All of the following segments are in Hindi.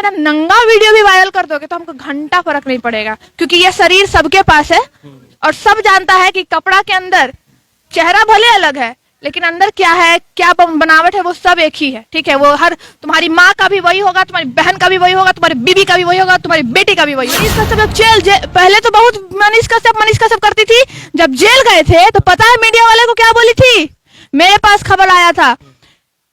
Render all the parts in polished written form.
मेरा नंगा वीडियो भी वायरल कर दोगे तो हमको घंटा फर्क नहीं पड़ेगा, क्योंकि ये शरीर सबके पास है और सब जानता है कि कपड़ा के अंदर चेहरा भले अलग है लेकिन अंदर क्या है, क्या बनावट है, वो सब एक ही है। ठीक है, वो हर तुम्हारी माँ का भी वही होगा, तुम्हारी बहन का भी वही होगा, तुम्हारी बीबी का भी वही होगा, तुम्हारी बेटी का भी वही होगा। इसका सब जेल पहले तो बहुत मनीष कश्यप करती थी, जब जेल गए थे तो पता है मीडिया वाले को क्या बोली थी? मेरे पास खबर आया था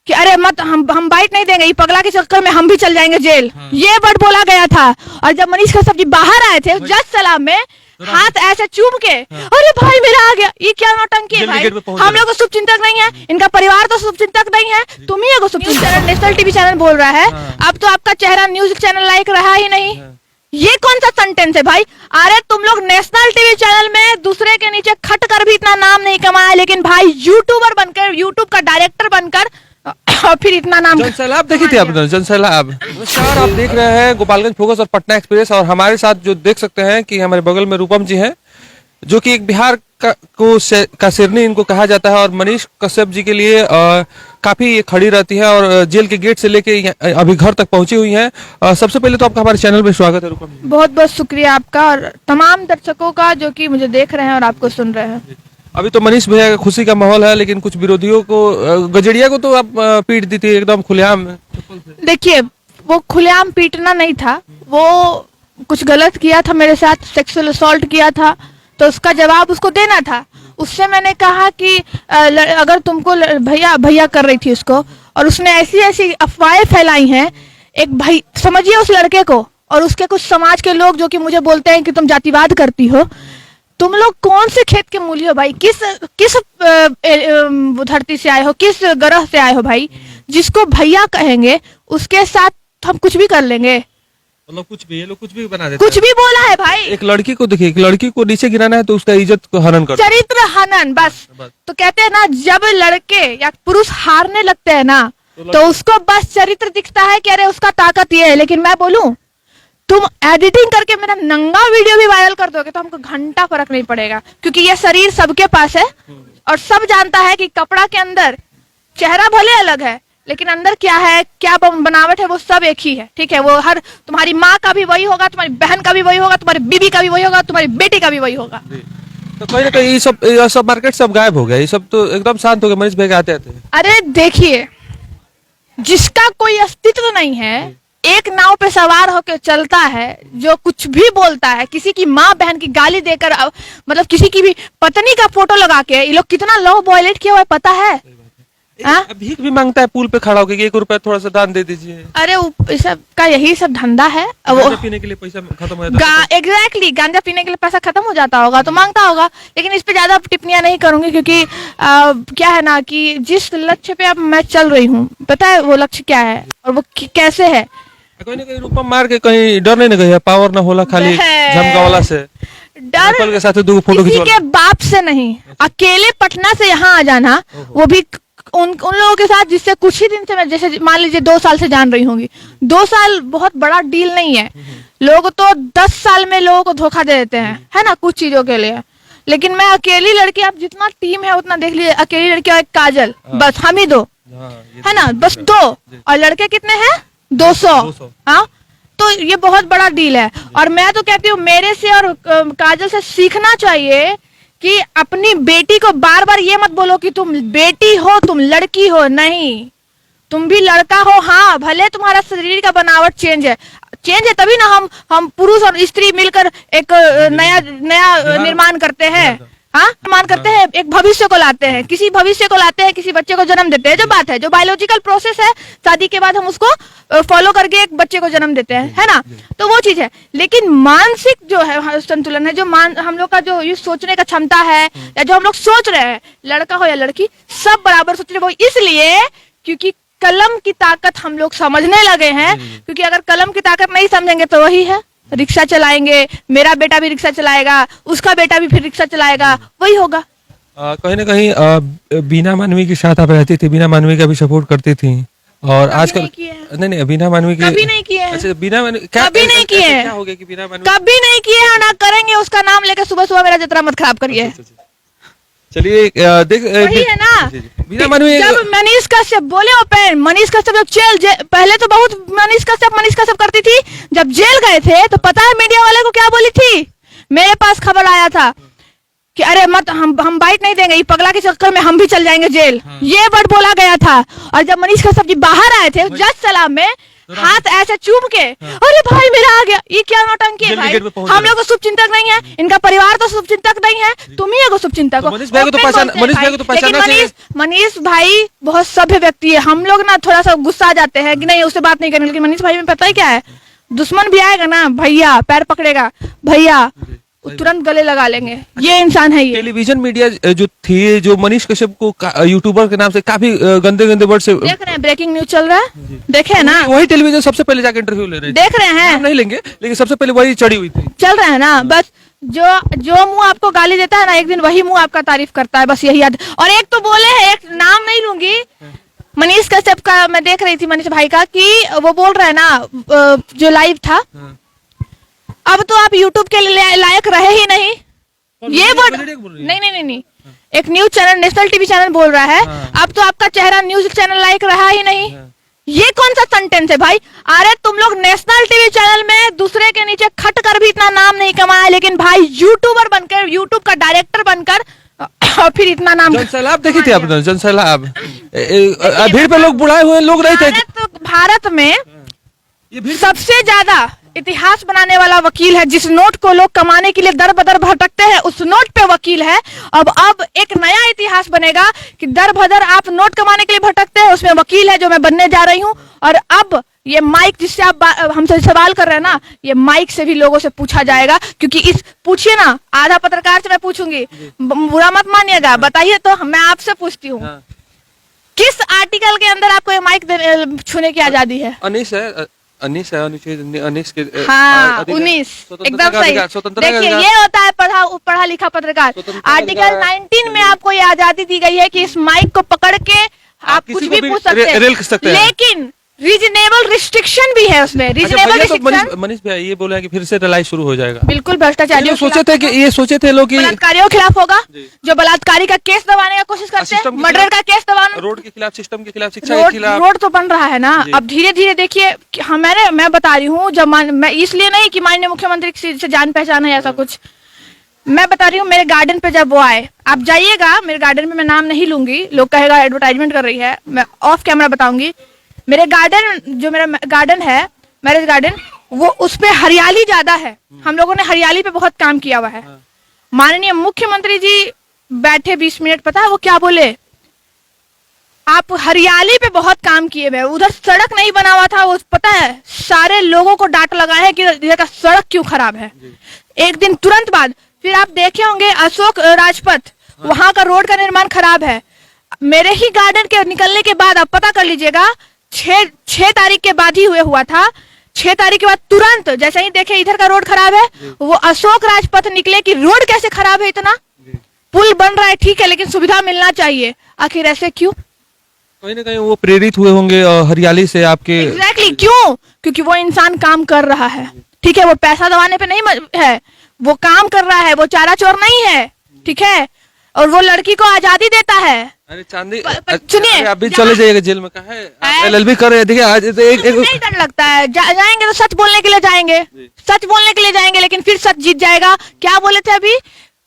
कि अरे मत, हम बाइट नहीं देंगे, ये पगला के चक्कर में हम भी चल जाएंगे जेल। ये वर्ड बोला गया था। और जब मनीष कश्यप जी बाहर आए थे जज सलाम में हाथ ऐसे चूम के, अरे भाई मेरा आ गया, ये क्या नौटंकी है भाई? हम लोग तो शुभचिंतक नहीं है, इनका परिवार तो शुभचिंतक नहीं है, तुम ही एगो शुभचिंतक। नेशनल टीवी चैनल बोल रहा है, अब तो आपका चेहरा न्यूज चैनल लाइक रहा ही नहीं। ये कौन सा सेंटेंस है भाई? अरे तुम लोग नेशनल टीवी चैनल में दूसरे के नीचे खट कर भी इतना नाम नहीं कमाया, लेकिन भाई यूट्यूबर बनकर, यूट्यूब का डायरेक्टर बनकर और फिर इतना नाम। जनसैलाब देखी थी आपने? जनसैलाब। नमस्कार, आप देख रहे हैं गोपालगंज फोकस और पटना एक्सप्रेस, और हमारे साथ जो देख सकते हैं कि हमारे बगल में रूपम जी हैं, जो कि एक बिहार का सिरनी इनको कहा जाता है, और मनीष कश्यप जी के लिए काफी ये खड़ी रहती है और जेल के गेट से लेके अभी घर तक पहुंची हुई हैं। सबसे पहले तो आपका हमारे चैनल पे स्वागत है रूपम जी। बहुत बहुत शुक्रिया आपका और तमाम दर्शकों का जो कि मुझे देख रहे हैं और आपको सुन रहे हैं। अभी तो मनीष भैया का खुशी का माहौल है, लेकिन कुछ विरोधियों को, गजरिया को तो आप पीट दी थी एकदम खुलेआम। देखिए, वो खुलेआम पीटना नहीं था, वो कुछ गलत किया था मेरे साथ, सेक्सुअल असॉल्ट किया था, तो उसका जवाब उसको देना था। उससे मैंने कहा कि अगर तुमको भैया भैया कर रही थी उसको, और उसने ऐसी ऐसी अफवाहें फैलाई हैं, एक भाई समझिए उस लड़के को, और उसके कुछ समाज के लोग जो कि मुझे बोलते हैं कि तुम जातिवाद करती हो। तुम लोग कौन से खेत के मूली हो भाई? किस धरती से आए हो, किस ग्रह से आए हो भाई? जिसको भैया कहेंगे उसके साथ हम कुछ भी कर लेंगे। मतलब कुछ भी, ये लोग कुछ भी बना देते हैं। कुछ भी बोला है भाई। एक लड़की को देखिए, एक लड़की को नीचे गिराना है तो उसका इज्जत को हनन कर, चरित्र हनन। बस तो कहते हैं ना, जब लड़के या पुरुष हारने लगते हैं ना तो उसको बस चरित्र दिखता है कि अरे उसका ताकत ये है। लेकिन मैं बोलूं, तुम एडिटिंग करके मेरा नंगा वीडियो भी वायरल कर दोगे तो हमको घंटा फर्क नहीं पड़ेगा, क्योंकि ये शरीर सबके पास है और सब जानता है कि कपड़ा के अंदर चेहरा भले अलग है लेकिन अंदर क्या है, क्या बनावट है, वो सब एक ही है। ठीक है, वो हर तुम्हारी माँ का भी वही होगा, तुम्हारी बहन का भी वही होगा, तुम्हारी बीबी का भी वही होगा, तुम्हारी बेटी का भी वही होगा। तो कहीं ना कहीं ये सब मार्केट सब गायब हो गया, ये सब तो एकदम शांत हो गया मनीष भाई के आते आते। अरे देखिए, जिसका कोई अस्तित्व नहीं है, एक नाव पे सवार होकर चलता है, जो कुछ भी बोलता है, किसी की माँ बहन की गाली देकर, मतलब किसी की भी पत्नी का फोटो लगा के, ये लोग कितना लो वॉयलेट किया हुआ है पता है? भीख भी मांगता है पुल पे खड़ा होकर, 1 रुपया थोड़ा सा दान दे दीजिए। अरे सब का यही सब धंधा है। गांजा पीने के लिए पैसा खत्म हो जाता है। एग्जैक्टली, गांजा पीने के लिए पैसा खत्म हो जाता होगा तो मांगता होगा। लेकिन इस पे ज्यादा टिप्पणियां नहीं करूंगी, क्योंकि क्या है ना कि जिस लक्ष्य पे अब मैं चल रही हूँ, पता है वो लक्ष्य क्या है और वो कैसे है। कहीं ना कहीं रूपम मार के कहीं डर नहीं गई है, पावर ना होला खाली झमका वाला से, डर के साथ 2 फोटो किसी के बाप से नहीं। अकेले पटना से यहाँ आ जाना, वो भी उन लोगों के साथ जिससे कुछ ही दिन से मैं, जैसे मान लीजिए 2 साल से जान रही होंगी। 2 साल बहुत बड़ा डील नहीं है। लोग तो 10 साल में लोगों को धोखा दे देते हैं, है ना, कुछ चीजों के लिए। लेकिन मैं अकेली लड़की, आप जितना टीम है उतना देख लीजिए, अकेली लड़की और एक काजल, बस हम ही 2, है ना, बस 2। और लड़के कितने हैं? 200। हाँ, तो ये बहुत बड़ा डील है। और मैं तो कहती हूँ मेरे से और काजल से सीखना चाहिए कि अपनी बेटी को बार बार ये मत बोलो कि तुम बेटी हो, तुम लड़की हो। नहीं, तुम भी लड़का हो। हाँ, भले तुम्हारा शरीर का बनावट चेंज है तभी ना हम पुरुष और स्त्री मिलकर एक नया निर्माण करते हैं। हाँ, निर्माण करते हैं, एक भविष्य को लाते हैं, किसी भविष्य को लाते हैं, किसी बच्चे को जन्म देते हैं। जो बात है, जो बायोलॉजिकल प्रोसेस है, शादी के बाद हम उसको फॉलो करके एक बच्चे को जन्म देते हैं, है ना, तो वो चीज है। लेकिन मानसिक जो है संतुलन है, जो हम लोग का जो ये सोचने का क्षमता है, या जो हम लोग सोच रहे हैं, लड़का हो या लड़की, सब बराबर सोच रहे। वो इसलिए क्योंकि कलम की ताकत हम लोग समझने लगे हैं। क्योंकि अगर कलम की ताकत नहीं समझेंगे तो वही है, रिक्शा चलाएंगे, मेरा बेटा भी रिक्शा चलाएगा, उसका बेटा भी फिर रिक्शा चलाएगा, वही होगा। कहीं ना कहीं बीना मानवी के साथ आप रहती थी, बीना मानवी का भी सपोर्ट करती थी, और आजकल नहीं, बीना मानवी के कभी नहीं किए हैं। अच्छा, बिना मानवी कभी नहीं किए हैं। क्या हो गया कि बिना मानवी कभी नहीं किए हैं, ना करेंगे। उसका नाम लेकर सुबह सुबह मेरा जतरा मत खराब करिए। चलिए वही है ना। बिना मन में जब मनीष कश्यप बोले ओपन, मनीष कश्यप जब पहले तो बहुत मनीष कश्यप करती थी, जब जेल गए थे तो पता है मीडिया वाले को क्या बोली थी? मेरे पास खबर आया था कि अरे मत, हम बाइट नहीं देंगे, ये पगला के चक्कर में हम भी चल जाएंगे जेल, ये वर्ड बोला गया था। और जब मनीष कश्यप जी बाहर आए थे जज सलाम में हाथ ऐसे चूम के, अरे भाई मेरा आ गया, ये क्या नौटंकी है भाई? हम लोग तो शुभचिंतक नहीं है, इनका परिवार तो शुभचिंतक नहीं है, तुम ही एगो शुभचिंतक हो। मनीष भाई को तो पहचाना चाहिए। मनीष भाई बहुत सभ्य व्यक्ति है, हम लोग ना थोड़ा सा गुस्सा आ जाते हैं कि नहीं उससे बात नहीं करनी, लेकिन मनीष भाई में पता है क्या है, दुश्मन भी आएगा ना भैया, पैर पकड़ेगा भैया, तुरंत गले लगा लेंगे, ये इंसान है। ये टेलीविजन मीडिया जो थी, जो मनीष कश्यप को यूट्यूबर के नाम से काफी गंदे वर्ड से देख रहे हैं, ब्रेकिंग न्यूज चल रहा है, देखे ना, वही टेलीविजन सबसे पहले जाकर इंटरव्यू ले रहे हैं, देख रहे हैं, नहीं लेंगे लेकिन सबसे पहले वही चढ़ी हुई थी, चल रहा है ना। बस जो मुंह आपको गाली देता है ना, एक दिन वही मुंह आपका तारीफ करता है, बस यही याद। और एक तो बोले हैं, एक नाम नहीं लूंगी, मनीष कश्यप का मैं देख रही थी, मनीष भाई का, कि वो बोल रहे हैं ना जो लाइव था, अब तो आप यूट्यूब के लायक रहे ही नहीं, ये वर्ड नहीं, एक news channel, national TV channel बोल रहा है, अब तो आपका चेहरा न्यूज चैनल लायक रहा ही नहीं। ये कौन सा सेंटेंस है भाई? अरे तुम लोग नेशनल टीवी चैनल में दूसरे के नीचे खट कर भी इतना नाम नहीं कमाया, लेकिन भाई यूट्यूबर बनकर, यूट्यूब का डायरेक्टर बनकर और फिर इतना नाम। जनसैलाब देखी थी आपने? जनसैलाब भीड़ पे लोग बुलाए हुए लोग रहे थे। भारत में सबसे ज्यादा इतिहास बनाने वाला वकील है, जिस नोट को लोग कमाने के लिए दर बदर भटकते हैं, उस नोट पे वकील है। अब एक नया इतिहास बनेगा कि दर बदर आप नोट कमाने के लिए भटकते हैं, उसमें वकील है जो मैं बनने जा रही हूँ। और अब ये माइक जिससे आप हमसे सवाल कर रहे हैं ना, ये माइक से भी लोगों से पूछा जाएगा, क्योंकि इस पूछिए ना, आधा पत्रकार से मैं पूछूंगी, बुरा मत मानिएगा, बताइए तो मैं आपसे पूछती हूँ, किस आर्टिकल के अंदर आपको ये माइक छूने की आजादी है? अनीस के, हाँ 19 एकदम सही। देखिए ये होता है पढ़ा लिखा पत्रकार। आर्टिकल 19 में आपको ये आजादी दी गई है कि इस माइक को पकड़ के आप कुछ भी पूछ सकते हैं, लेकिन रीजनेबल रिस्ट्रिक्शन भी है उसमें। रीजनेबल रिस्ट्रिक्शन, मनीष भाई ये बोला है कि फिर से लड़ाई शुरू हो जाएगा। बिल्कुल भ्रष्टाचारियों सोचे थे लोग बलात्कारियों के खिलाफ होगा, जो बलात्कारी का केस दबाने का कोशिश करते हैं, मर्डर का केस दबाना, रोड के खिलाफ, सिस्टम के खिलाफ, शिक्षा के खिलाफ। रोड तो बन रहा है ना अब धीरे धीरे। देखिए मैं बता रही हूँ, जब मैं इसलिए नहीं कि माननीय मुख्यमंत्री से जान पहचान है ऐसा कुछ, मैं बता रही हूँ मेरे गार्डन पे जब वो आए, आप जाइएगा मेरे गार्डन में, मैं नाम नहीं लूंगी, लोग कहेगा एडवर्टाइजमेंट कर रही है, मैं ऑफ कैमरा बताऊंगी। मेरे गार्डन, जो मेरा गार्डन है, मैरिज गार्डन, वो उस पे हरियाली ज्यादा है, हम लोगों ने हरियाली पे बहुत काम किया हुआ है। माननीय मुख्यमंत्री जी बैठे 20 मिनट, पता है वो क्या बोले? आप हरियाली पे बहुत काम किए हुए, उधर सड़क नहीं बना हुआ था, वो पता है सारे लोगों को डांट लगाए है कि इधर का सड़क क्यों खराब है। एक दिन तुरंत बाद फिर आप देखे होंगे अशोक राजपथ, वहां का रोड का निर्माण खराब है। मेरे ही गार्डन के निकलने के बाद आप पता कर लीजिएगा, 6 तारीख के बाद ही हुआ था, 6 तारीख के बाद तुरंत जैसे ही देखे इधर का रोड खराब है, वो अशोक राजपथ निकले कि रोड कैसे खराब है, इतना पुल बन रहा है ठीक है, लेकिन सुविधा मिलना चाहिए, आखिर ऐसे क्यों? कहीं ना कहीं वो प्रेरित हुए होंगे हरियाली से आपके। एग्जैक्टली क्यों? क्योंकि वो इंसान काम कर रहा है, ठीक है, वो पैसा दबाने पे नहीं है, वो काम कर रहा है, वो चारा चोर नहीं है, ठीक है, और वो लड़की को आजादी देता है। अरे चांदी, सुनिए आप भी चले जाइएगा जेल में, कहा है LLB कर रहे हैं, देखिए आज नहीं डर लगता है, जाएंगे तो सच बोलने के लिए जाएंगे, सच बोलने के लिए जाएंगे, लेकिन फिर सच जीत जाएगा। क्या बोले थे अभी,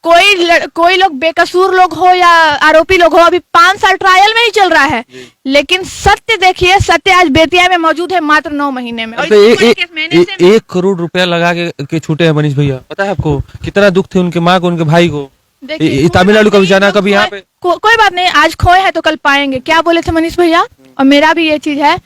कोई लोग बेकसूर लोग हो या आरोपी लोग हो, अभी 5 साल ट्रायल में ही चल रहा है, लेकिन सत्य देखिए, सत्य आज बेतिया में मौजूद है मात्र 9 महीने में। 1 करोड़ रुपया लगा के छूटे हैं मनीष भैया, पता है आपको कितना दुख थे उनके माँ को, उनके भाई को। तमिलनाडु कभी जाना, कभी यहाँ पे, कोई बात नहीं, आज खोए हैं तो कल पाएंगे। क्या बोले थे मनीष भैया? और मेरा भी ये चीज है,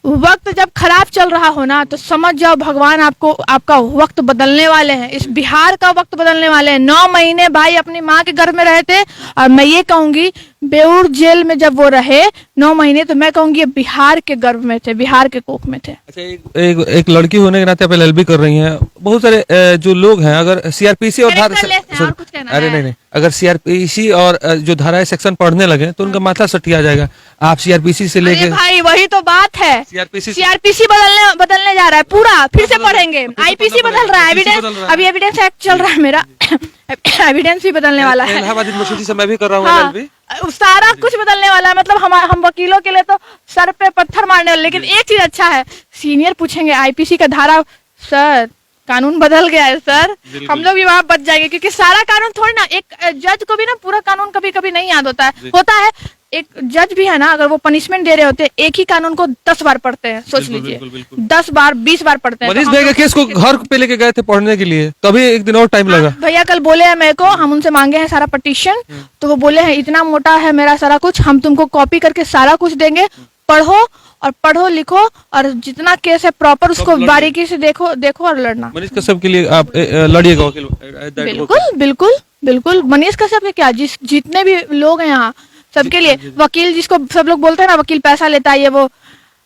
वक्त जब खराब चल रहा हो ना, तो समझ जाओ भगवान आपका वक्त बदलने वाले हैं, इस बिहार का वक्त बदलने वाले हैं। 9 महीने भाई अपनी माँ के गर्भ में रहे थे, और मैं ये कहूंगी बेऊर जेल में जब वो रहे 9 महीने, तो मैं कहूंगी बिहार के गर्भ में थे, बिहार के कोख में थे। अच्छा, एक लड़की होने के नाते आप LLB कर रही हैं, बहुत सारे जो लोग हैं, अगर CRPC और अरे नहीं, अगर CRPC और जो धारा सेक्शन पढ़ने लगे तो उनका माथा सटिया जाएगा। आप CRPC से लेके, भाई वही तो बात है, CRPC बदलने जा जा रहा है पूरा, फिर से पढ़ेंगे। फिर से आईपीसी पढ़ना बदल रहा है, पड़ेगा, IPC एविडेंस बदल रहा है। अभी एविडेंस एक्ट चल रहा है मेरा एविडेंस भी बदलने वाला है। इलाहाबाद यूनिवर्सिटी से मैं भी कर रहा हूँ हाँ, LLB। सारा कुछ बदलने वाला है। मतलब हम वकीलों के लिए तो सर पे पत्थर मारने वाले। लेकिन एक चीज अच्छा है, सीनियर पूछेंगे आईपीसी का धारा, सर कानून बदल गया है सर, हम लोग भी वहां बच जाएंगे। क्योंकि सारा कानून थोड़ी ना, एक जज को भी ना पूरा कानून कभी कभी नहीं याद होता है। एक जज भी है ना, अगर वो पनिशमेंट दे रहे होते हैं, एक ही कानून को 10 बार पढ़ते हैं, सोच बिल्कुल, लीजिए, बिल्कुल, बिल्कुल। 10 बार 20 बार पढ़ते हैं। मनीष तो हम भाई का लोग केस को घर पे लेके गए थे पढ़ने के लिए, तभी एक दिन और टाइम लगा। भैया कल बोले हैं मेरे को, हम उनसे मांगे हैं सारा पटिशन, तो वो बोले हैं इतना मोटा है मेरा सारा कुछ, हम तुमको कॉपी करके सारा कुछ देंगे, पढ़ो और पढ़ो लिखो, और जितना केस है प्रॉपर उसको बारीकी से देखो देखो और लड़ना। मनीष कश्यप के लिए आप लड़िएगा वकील। बिल्कुल बिल्कुल बिल्कुल। मनीष कश्यप के क्या, जितने भी लोग हैं यहाँ सबके लिए वकील, जिसको सब लोग बोलते हैं ना वकील पैसा लेता है, ये वो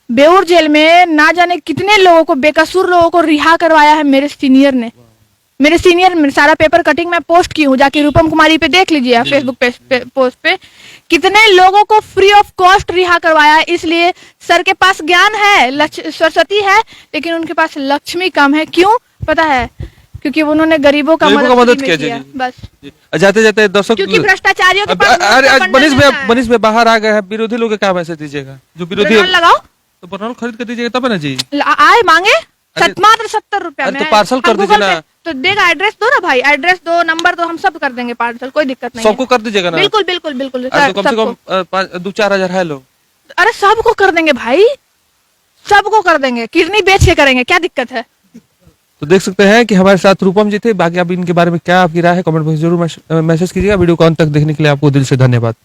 बेऊर जेल में ना जाने कितने लोगों को, बेकसूर लोगों को रिहा करवाया है मेरे सीनियर ने। मेरे सारा पेपर कटिंग मैं पोस्ट की हूँ, जाके रूपम कुमारी पे देख लीजिए आप, फेसबुक पे पोस्ट पे कितने लोगों को फ्री ऑफ कॉस्ट रिहा करवाया है। इसलिए सर के पास ज्ञान है, सरस्वती है, लेकिन उनके पास लक्ष्मी कम है। क्यों पता है? क्योंकि उन्होंने गरीबों का मदद किया बस। जाते जाते दर्शक, क्योंकि भ्रष्टाचारियों के पास मनीष भाई बाहर आ गए हैं, विरोधी लोग क्या मैसेज दीजिएगा? जो विरोधी लगाओ तो पेट्रोल खरीद कर दीजिएगा तब है ना जी। आए मांगे मात्र 70 रुपया में, तो पार्सल कर दीजिए ना। तो देगा, एड्रेस दो ना भाई, एड्रेस दो, नंबर दो, हम सब कर देंगे पार्सल, कोई दिक्कत नहीं सबको कर दीजिएगा ना। बिल्कुल बिल्कुल बिल्कुल। तो कम से कम 2-4 हजार है लोग। अरे सबको कर देंगे भाई, सबको कर देंगे, किडनी बेच के करेंगे, क्या दिक्कत है? तो देख सकते हैं कि हमारे साथ रूपम जी थे। बाकी आप इनके बारे में क्या आपकी राय है कमेंट बॉक्स जरूर मैसेज कीजिएगा। वीडियो को अंत तक देखने के लिए आपको दिल से धन्यवाद।